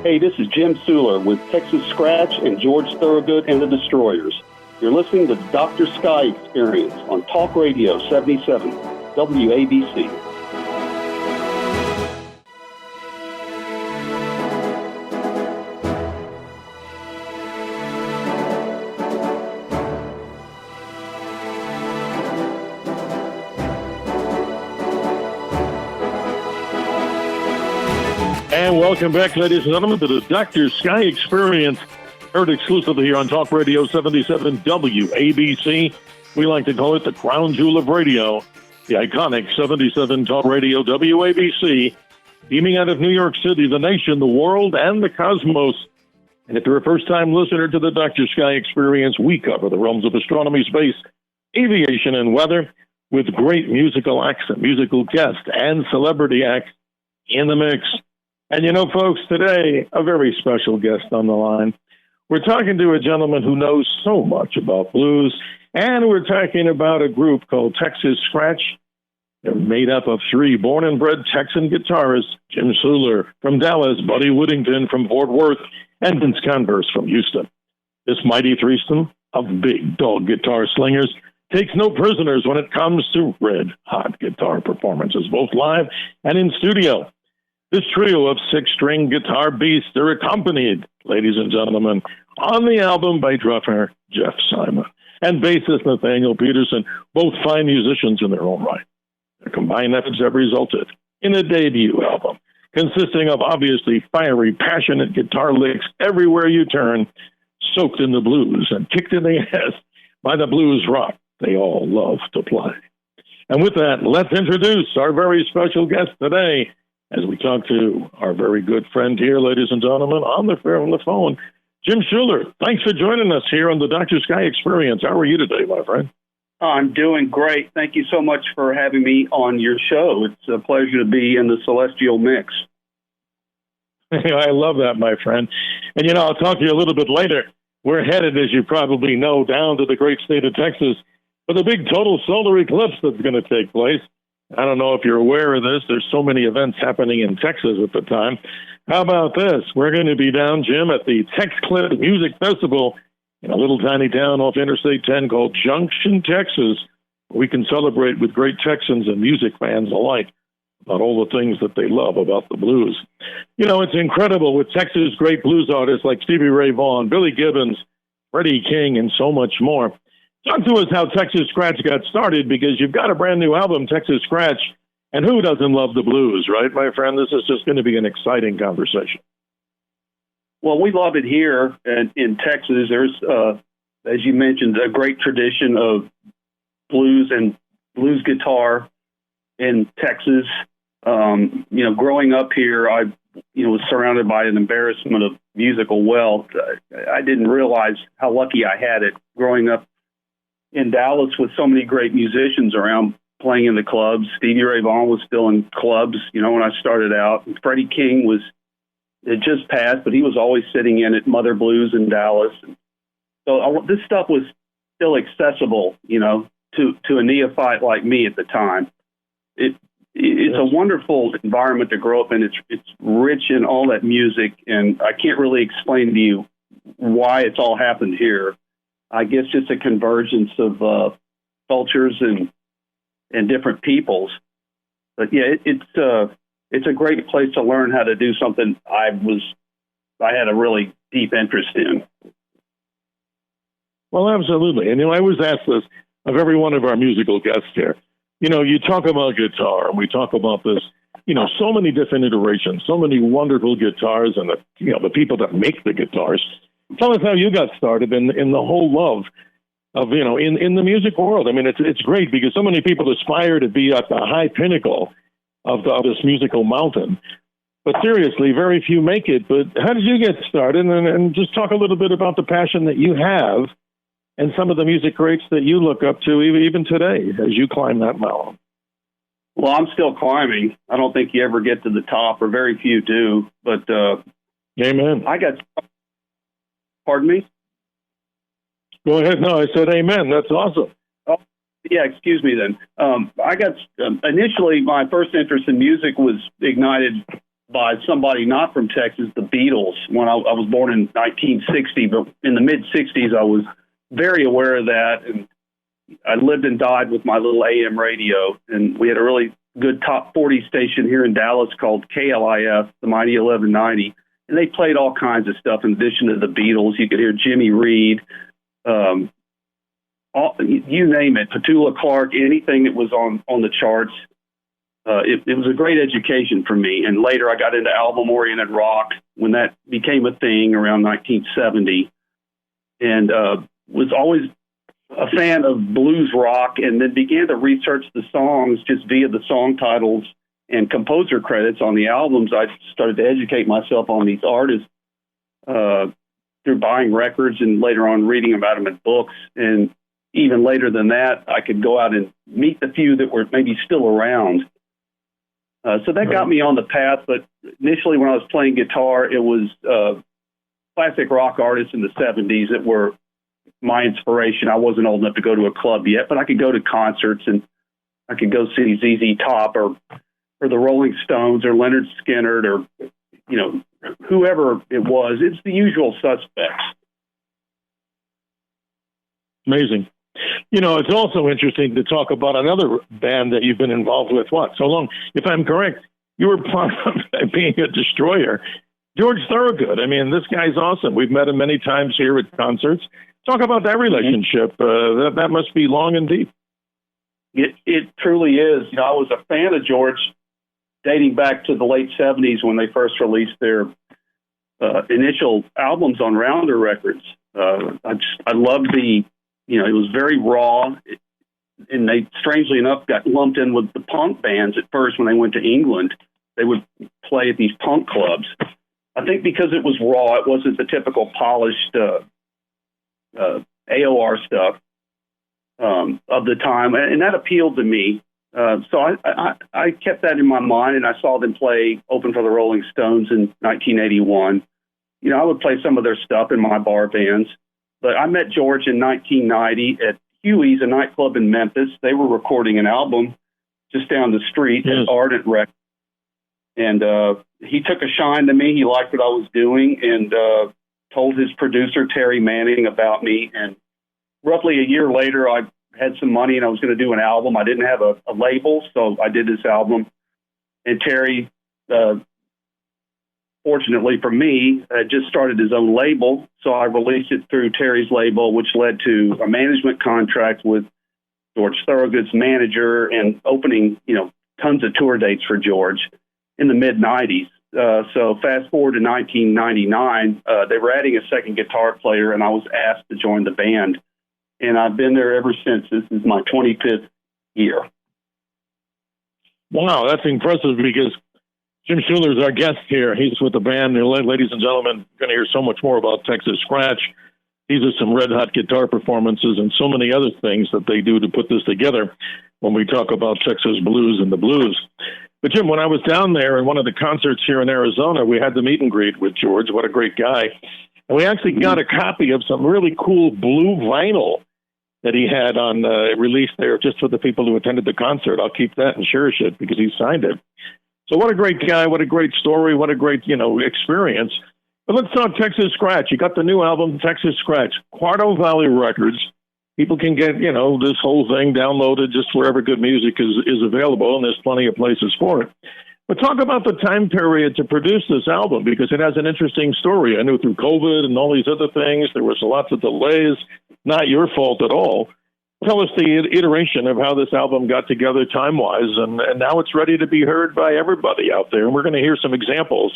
Hey, this is Jim Suhler with Texas Scratch and George Thorogood and the Destroyers. You're listening to the Dr. Sky Experience on Talk Radio 77, WABC. And welcome back, ladies and gentlemen, to the Dr. Sky Experience, heard exclusively here on Talk Radio 77 WABC. We like to call it the crown jewel of radio, the iconic 77 Talk Radio WABC, beaming out of New York City, the nation, the world, and the cosmos. And if you're a first-time listener to the Dr. Sky Experience, we cover the realms of astronomy, space, aviation, and weather with great musical acts and musical guests and celebrity acts in the mix. And you know, folks, today, a very special guest on the line. We're talking to a gentleman who knows so much about blues, and we're talking about a group called Texas Scratch. They're made up of three born and bred Texan guitarists, Jim Suhler from Dallas, Buddy Whittington from Fort Worth, and Vince Converse from Houston. This mighty threesome of big dog guitar slingers takes no prisoners when it comes to red-hot guitar performances, both live and in studio. This trio of six-string guitar beasts are accompanied, ladies and gentlemen, on the album by drummer Jeff Simon and bassist Nathaniel Peterson, both fine musicians in their own right. Their combined efforts have resulted in a debut album consisting of obviously fiery, passionate guitar licks everywhere you turn, soaked in the blues and kicked in the ass by the blues rock they all love to play. And with that, let's introduce our very special guest today, as we talk to our very good friend here, ladies and gentlemen, on the phone, Jim Suhler. Thanks for joining us here on the Dr. Sky Experience. How are you today, my friend? I'm doing great. Thank you so much for having me on your show. It's a pleasure to be in the celestial mix. I love that, my friend. And, you know, I'll talk to you a little bit later. We're headed, as you probably know, down to the great state of Texas for the big total solar eclipse that's going to take place. I don't know if you're aware of this. There's so many events happening in Texas at the time. How about this? We're going to be down, Jim, at the Tex Clip Music Festival in a little tiny town off Interstate 10 called Junction, Texas. We can celebrate with great Texans and music fans alike about all the things that they love about the blues. You know, it's incredible with Texas' great blues artists like Stevie Ray Vaughan, Billy Gibbons, Freddie King, and so much more. Talk to us how Texas Scratch got started, because you've got a brand new album, Texas Scratch, and who doesn't love the blues, right, my friend? This is just going to be an exciting conversation. Well, we love it here in Texas. There's, as you mentioned, a great tradition of blues and blues guitar in Texas. You know, growing up here, I was surrounded by an embarrassment of musical wealth. I didn't realize how lucky I had it growing up in Dallas with so many great musicians around playing in the clubs. Stevie Ray Vaughan was still in clubs, you know, when I started out. And Freddie King had just passed, but he was always sitting in at Mother Blues in Dallas. And so this stuff was still accessible, you know, to a neophyte like me at the time. It's a wonderful environment to grow up in. It's rich in all that music, and I can't really explain to you why it's all happened here. I guess just a convergence of cultures and different peoples. But yeah, it's a great place to learn how to do something I had a really deep interest in. Well, absolutely. And, you know, I always ask this of every one of our musical guests here. You know, you talk about guitar, and we talk about this, you know, so many different iterations, so many wonderful guitars, and the people that make the guitars. Tell us how you got started in the whole love of, you know, in the music world. I mean, it's great because so many people aspire to be at the high pinnacle of this musical mountain. But seriously, very few make it. But how did you get started? And just talk a little bit about the passion that you have and some of the music greats that you look up to even today as you climb that mountain. Well, I'm still climbing. I don't think you ever get to the top, or very few do. But amen. Pardon me? Go ahead. No, I said amen. That's awesome. Oh, yeah, excuse me then. I got initially my first interest in music was ignited by somebody not from Texas, the Beatles. When I was born in 1960, but in the mid 60s, I was very aware of that. And I lived and died with my little AM radio. And we had a really good top 40 station here in Dallas called KLIF, the Mighty 1190. And they played all kinds of stuff in addition to the Beatles. You could hear Jimmy Reed, you name it, Petula Clark, anything that was on the charts. It was a great education for me. And later I got into album-oriented rock when that became a thing around 1970, and was always a fan of blues rock, and then began to research the songs just via the song titles and composer credits on the albums. I started to educate myself on these artists through buying records and later on reading about them in books. And even later than that, I could go out and meet the few that were maybe still around. So that got me on the path. But initially when I was playing guitar, it was classic rock artists in the 70s that were my inspiration. I wasn't old enough to go to a club yet, but I could go to concerts and I could go see ZZ Top or the Rolling Stones or Leonard Skinner or, whoever it was. It's the usual suspects. Amazing. It's also interesting to talk about another band that you've been involved with, so long. If I'm correct, you were part of being a Destroyer. George Thorogood. I mean, this guy's awesome. We've met him many times here at concerts. Talk about that relationship. That must be long and deep. It truly is. I was a fan of George dating back to the late 70s when they first released their initial albums on Rounder Records. I loved it was very raw, and they, strangely enough, got lumped in with the punk bands at first when they went to England. They would play at these punk clubs. I think because it was raw, it wasn't the typical polished AOR stuff of the time, and that appealed to me. So I kept that in my mind, and I saw them play open for the Rolling Stones in 1981. I would play some of their stuff in my bar bands. But I met George in 1990 at Huey's, a nightclub in Memphis. They were recording an album just down the street at Ardent Records. And he took a shine to me. He liked what I was doing and told his producer, Terry Manning, about me. And roughly a year later, I had some money and I was going to do an album. I didn't have a label, so I did this album. And Terry, fortunately for me, just started his own label. So I released it through Terry's label, which led to a management contract with George Thorogood's manager and opening, tons of tour dates for George in the mid-90s. So fast forward to 1999, they were adding a second guitar player, and I was asked to join the band. And I've been there ever since. This is my 25th year. Wow, that's impressive because Jim Suhler is our guest here. He's with the band. Ladies and gentlemen, you're going to hear so much more about Texas Scratch. These are some red-hot guitar performances and so many other things that they do to put this together when we talk about Texas blues and the blues. But, Jim, when I was down there in one of the concerts here in Arizona, we had the meet and greet with George. What a great guy. And we actually got a copy of some really cool blue vinyl that he had on released there just for the people who attended the concert. I'll keep that and cherish it because he signed it. So what a great guy, what a great story, what a great, experience. But let's talk Texas Scratch. You got the new album, Texas Scratch, Quarto Valley Records. People can get, this whole thing downloaded just wherever good music is available, and there's plenty of places for it. But talk about the time period to produce this album, because it has an interesting story. I knew through COVID and all these other things, there was lots of delays, not your fault at all. Tell us the iteration of how this album got together time-wise, and now it's ready to be heard by everybody out there. And we're going to hear some examples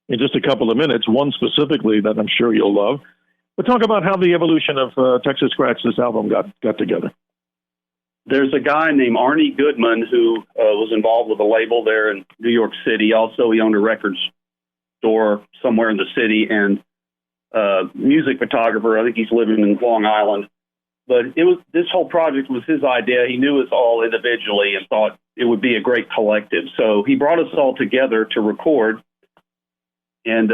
in just a couple of minutes, one specifically that I'm sure you'll love. But talk about how the evolution of Texas Scratch, this album, got together. There's a guy named Arnie Goodman who was involved with a label there in New York City. Also, he owned a record store somewhere in the city and music photographer. I think he's living in Long Island. But this whole project was his idea. He knew us all individually and thought it would be a great collective. So he brought us all together to record. And,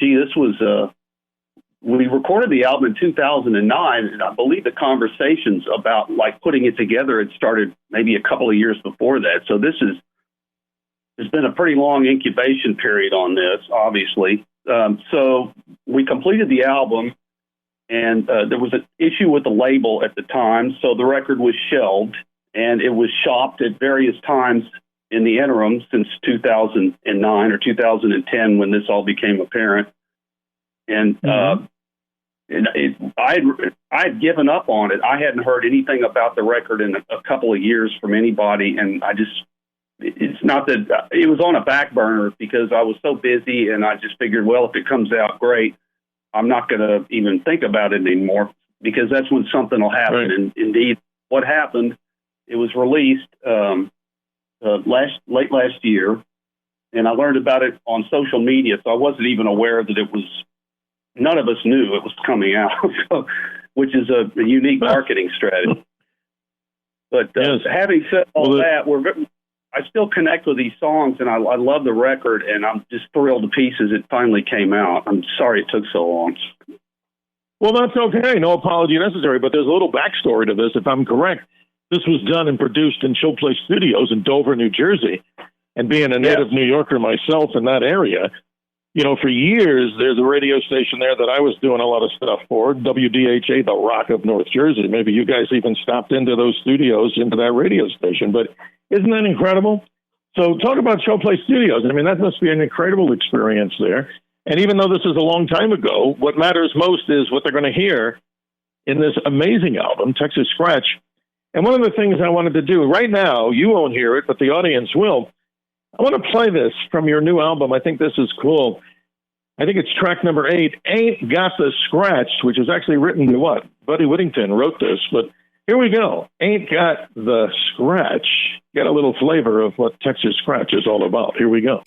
this was... we recorded the album in 2009, and I believe the conversations about putting it together had started maybe a couple of years before that. So this is there's been a pretty long incubation period on this, obviously. So we completed the album, and there was an issue with the label at the time, so the record was shelved, and it was shopped at various times in the interim since 2009 or 2010 when this all became apparent. And I had given up on it. I hadn't heard anything about the record in a couple of years from anybody, and it's not that it was on a back burner because I was so busy, and I just figured, well, if it comes out, great. I'm not going to even think about it anymore because that's when something will happen. Right. And indeed, what happened, it was released late last year, and I learned about it on social media, so I wasn't even aware that it was, none of us knew it was coming out, which is a unique marketing strategy. But yes. Having said all that, I still connect with these songs, and I love the record, and I'm just thrilled to pieces it finally came out. I'm sorry it took so long. Well, that's okay. No apology necessary, but there's a little backstory to this, if I'm correct. This was done and produced in Chill Place Studios in Dover, New Jersey. And being a native New Yorker myself in that area, for years, there's a radio station there that I was doing a lot of stuff for, WDHA, the Rock of North Jersey. Maybe you guys even stopped into those studios, into that radio station. But isn't that incredible? So talk about Chill Place Studios. I mean, that must be an incredible experience there. And even though this is a long time ago, what matters most is what they're going to hear in this amazing album, Texas Scratch. And one of the things I wanted to do right now, you won't hear it, but the audience will. I want to play this from your new album. I think this is cool. I think it's track number 8, Ain't Got the Scratch, which was actually written to what? Buddy Whittington wrote this, but here we go. Ain't Got the Scratch. Get a little flavor of what Texas Scratch is all about. Here we go.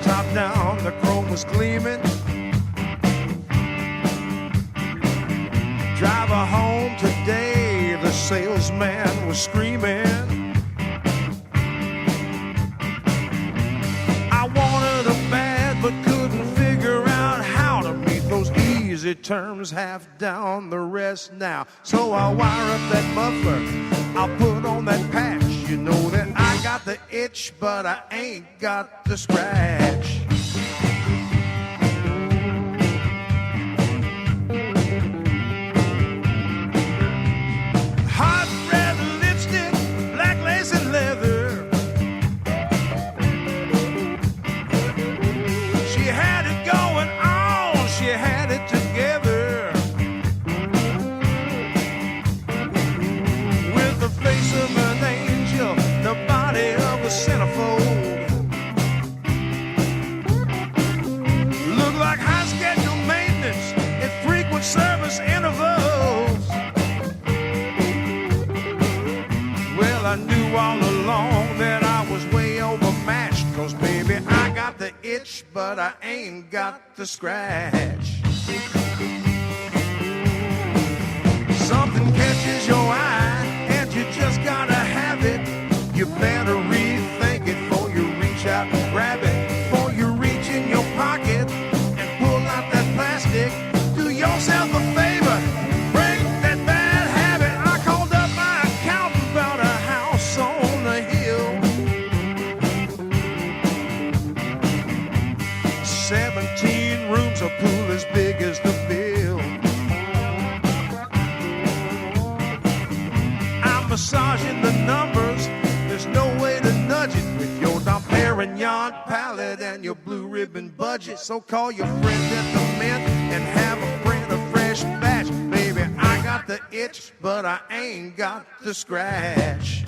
Top down, the chrome was gleaming. Driver home today, the salesman was screaming. I wanted a bad, but couldn't figure out how to meet those easy terms, half down, the rest now. So I wire up that muffler, I'll put on that patch. You know that I got the itch, but I ain't got the scratch. Hot red lipstick, black lace and leather. She had it going on, she had it together. With the face of an angel, the body of a centerfold. Look like high schedule maintenance at frequent service intervals. Well, I knew all along that I was way overmatched, 'cause baby, I got the itch, but I ain't got the scratch. Something catches your eye and you just gotta have it. You better rethink it before you reach out and grab it. Before you reach in your pocket and pull out that plastic. Do yourself a favor, break that bad habit. I called up my accountant about a house on the hill. 17 rooms, a pool as big as the bill. I'm massaging the numbers. There's no way to nudge it with your Dom Perignon palate and your blue ribbon budget. So call your friend at the Mint and have a friend a fresh batch. Baby, I got the itch, but I ain't got the scratch.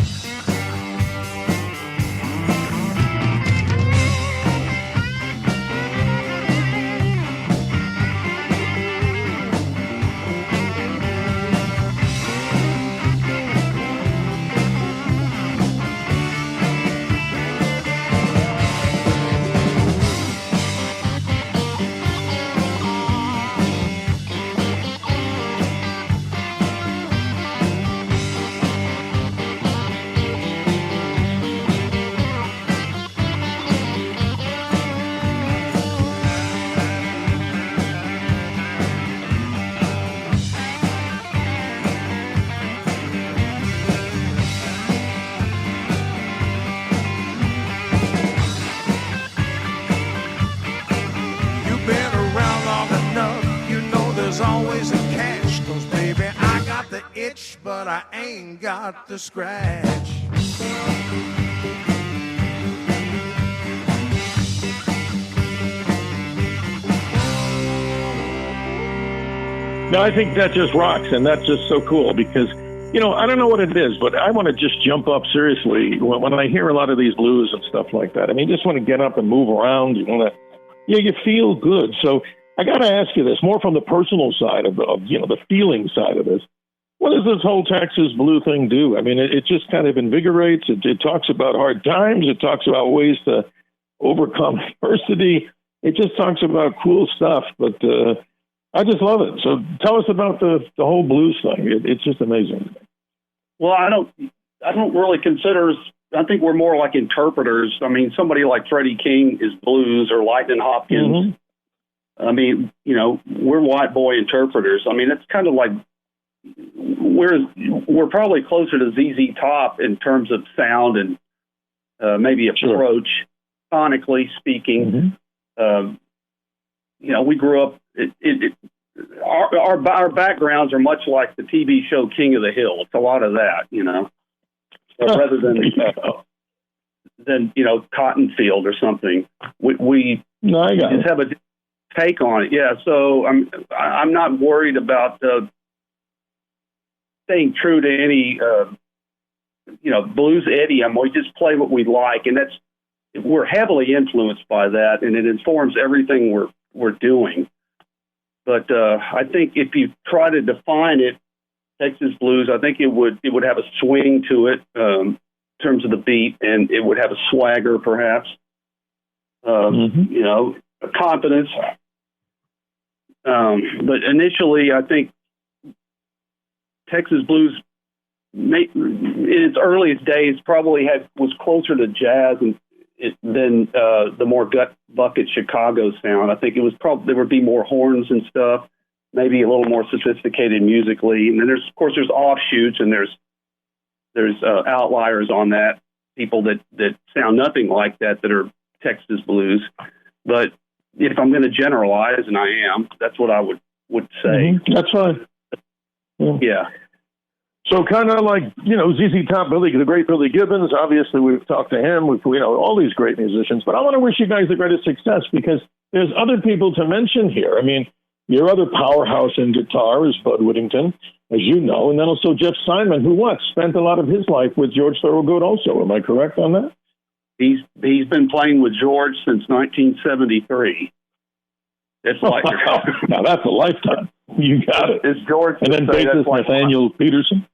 but I ain't got the scratch. No, I think that just rocks, and that's just so cool because, you know, I don't know what it is, but I want to just jump up seriously when I hear a lot of these blues and stuff like that. I mean, you just want to get up and move around. You want to, you feel good. So I got to ask you this, more from the personal side of the feeling side of this. What does this whole Texas Blue thing do? I mean, it just kind of invigorates. It talks about hard times. It talks about ways to overcome adversity. It just talks about cool stuff, but I just love it. So tell us about the whole blues thing. It's just amazing. Well, I don't really consider. I think we're more like interpreters. I mean, somebody like Freddie King is blues, or Lightning Hopkins. Mm-hmm. I mean, you know, we're white boy interpreters. I mean, it's kind of like we're probably closer to ZZ Top in terms of sound and maybe approach, sonically speaking. Mm-hmm. You know, we grew up. Our backgrounds are much like the TV show King of the Hill. It's a lot of that, you know, rather than you know, Cottonfield or something. We just have a take on it. Yeah, so I'm not worried about staying true to any you know, blues idiom. We just play what we like, and we're heavily influenced by that, and it informs everything we're doing. But I think if you try to define it, Texas blues, I think it would have a swing to it in terms of the beat, and it would have a swagger, perhaps. You know, a confidence. But initially, I think Texas blues, in its earliest days, probably was closer to jazz than the more gut bucket Chicago sound. I think it was there would be more horns and stuff, maybe a little more sophisticated musically. And then there's offshoots, and there's outliers on that, people that sound nothing like that are Texas blues. But if I'm going to generalize, and I am, that's what I would say. Mm-hmm. That's fine. Yeah. So kind of like, you know, ZZ Top, the great Billy Gibbons. Obviously, we've talked to him. We've, you know, all these great musicians. But I want to wish you guys the greatest success, because there's other people to mention here. I mean, your other powerhouse in guitar is Bud Whittington, as you know, and then also Jeff Simon, who spent a lot of his life with George Thorogood also. Am I correct on that? He's been playing with George since 1973. It's like now that's a lifetime. You got it. It's George, and then bassist Nathaniel Peterson.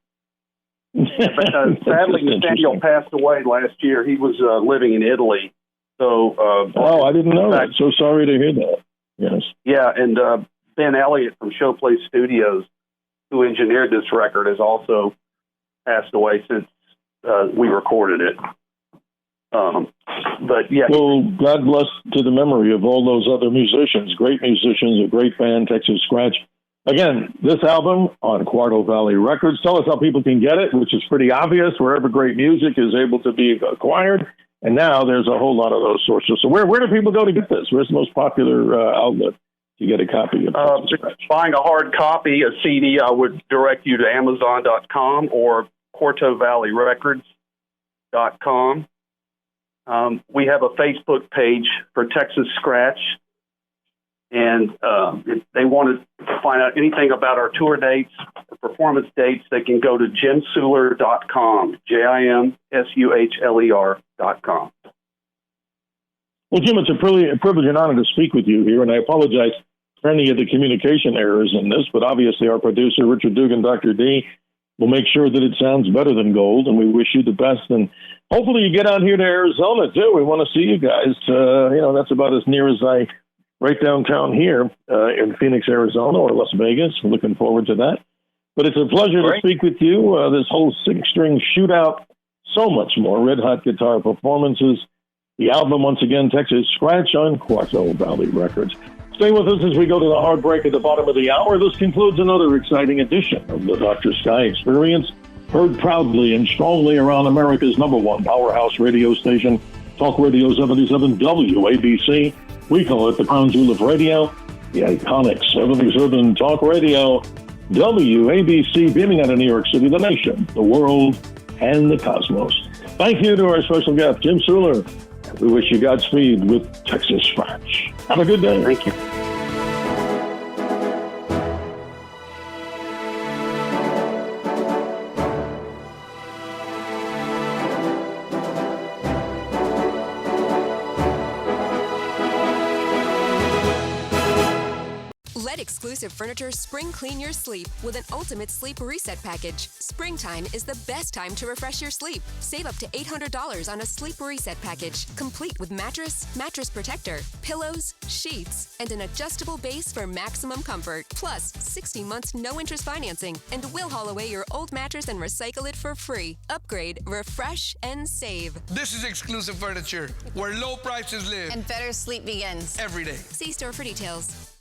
But, sadly, Nathaniel passed away last year. He was living in Italy. So, I didn't know that. So sorry to hear that. Yes. Yeah, and Ben Elliott from Showplace Studios, who engineered this record, has also passed away since we recorded it. But yeah. Well, God bless to the memory of all those other musicians, great musicians, a great band, Texas Scratch. Again, this album on Quarto Valley Records. Tell us how people can get it, which is pretty obvious, wherever great music is able to be acquired. And now there's a whole lot of those sources. So where do people go to get this? Where's the most popular outlet to get a copy of buying a hard copy, a CD, I would direct you to Amazon.com or QuartoValleyRecords.com. We have a Facebook page for Texas Scratch. And if they want to find out anything about our tour dates or performance dates, they can go to JimSuhler.com, JimSuhler.com. Well, Jim, it's a privilege and honor to speak with you here, and I apologize for any of the communication errors in this, but obviously our producer, Richard Dugan, Dr. D, will make sure that it sounds better than gold, and we wish you the best. And hopefully you get out here to Arizona, too. We want to see you guys. You know, that's about as near as right downtown here in Phoenix, Arizona, or Las Vegas. I'm looking forward to that. But it's a pleasure to speak with you. This whole six-string shootout, so much more. Red Hot guitar performances. The album, once again, Texas Scratch on Quarto Valley Records. Stay with us as we go to the hard break at the bottom of the hour. This concludes another exciting edition of the Dr. Sky Experience, heard proudly and strongly around America's #1 powerhouse radio station, Talk Radio 77 WABC. We call it the crown jewel of radio, the iconic 70s Urban Talk Radio. WABC, beaming out of New York City, the nation, the world, and the cosmos. Thank you to our special guest, Jim Suhler. We wish you Godspeed with Texas Scratch. Have a good day. Thank you. Let Exclusive Furniture spring clean your sleep with an ultimate sleep reset package. Springtime is the best time to refresh your sleep. Save up to $800 on a sleep reset package, complete with mattress, mattress protector, pillows, sheets, and an adjustable base for maximum comfort. Plus, 60 months no-interest financing, and we'll haul away your old mattress and recycle it for free. Upgrade, refresh, and save. This is Exclusive Furniture, where low prices live and better sleep begins every day. See store for details.